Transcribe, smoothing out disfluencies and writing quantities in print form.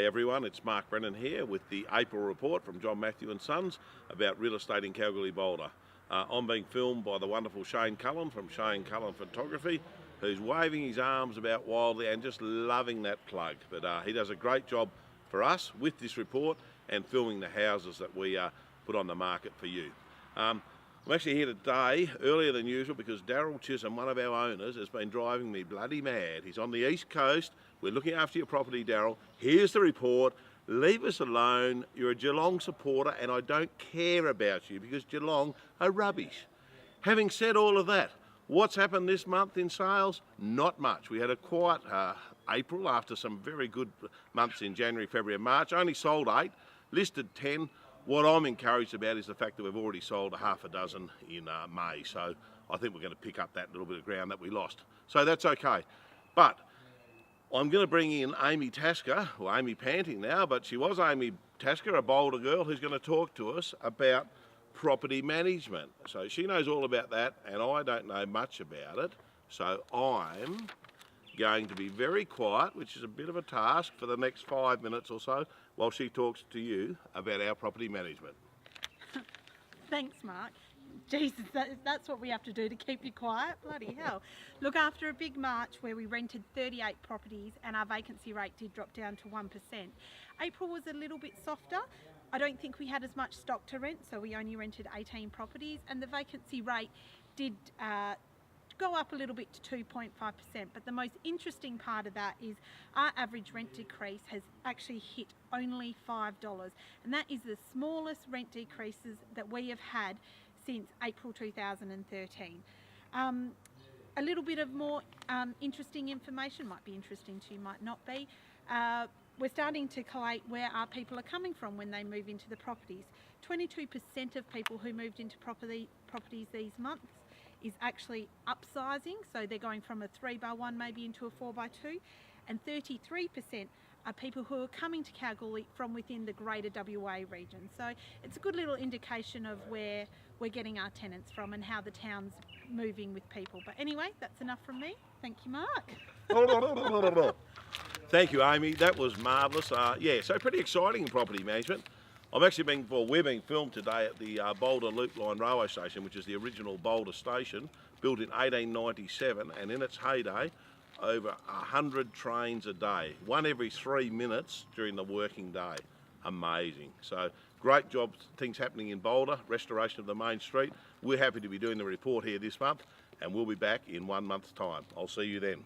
G'day everyone, it's Mark Brennan here with the April report from John Matthew and Sons about real estate in Kalgoorlie, Boulder. I'm being filmed by the wonderful Cullen from Cullen Photography, who's waving his arms about wildly and just loving that plug. But he does a great job for us with this report and filming the houses that we put on the market for you. I'm actually here today, earlier than usual, because Daryl Chisholm, one of our owners, has been driving me bloody mad. He's on the East Coast. We're looking after your property, Daryl. Here's the report. Leave us alone. You're a Geelong supporter and I don't care about you because Geelong are rubbish. Having said all of that, what's happened this month in sales? Not much. We had a quiet April after some very good months in January, February and March. Only sold 8, listed 10. What I'm encouraged about is the fact that we've already sold a half a dozen in May. So I think we're going to pick up that little bit of ground that we lost. So that's okay. But I'm going to bring in Amy Tasker, well Amy Panting now, but she was Amy Tasker, a Boulder girl, who's going to talk to us about property management. So she knows all about that and I don't know much about it. So I'm going to be very quiet, which is a bit of a task for the next 5 minutes or so, while she talks to you about our property management. Thanks, Mark. Jesus, that's what we have to do to keep you quiet. Bloody hell. Look, after a big March where we rented 38 properties and our vacancy rate did drop down to 1%, April was a little bit softer. I don't think we had as much stock to rent, so we only rented 18 properties and the vacancy rate did go up a little bit to 2.5%, but the most interesting part of that is our average rent decrease has actually hit only $5, and that is the smallest rent decreases that we have had since April 2013. A little bit of more interesting information might be interesting to you, might not be. We're starting to collate where our people are coming from when they move into the properties. 22% of people who moved into properties these months is actually upsizing, so they're going from a 3x1 maybe into a 4x2, and 33% are people who are coming to Kalgoorlie from within the greater WA region. So it's a good little indication of where we're getting our tenants from and how the town's moving with people. But anyway, that's enough from me. Thank you, Mark. Thank you, Amy. That was marvellous. Yeah, so pretty exciting in property management. We're being filmed today at the Boulder Loop Line Railway Station, which is the original Boulder station, built in 1897, and in its heyday, over 100 trains a day, one every 3 minutes during the working day. Amazing. So great job, things happening in Boulder, restoration of the main street. We're happy to be doing the report here this month, and we'll be back in 1 month's time. I'll see you then.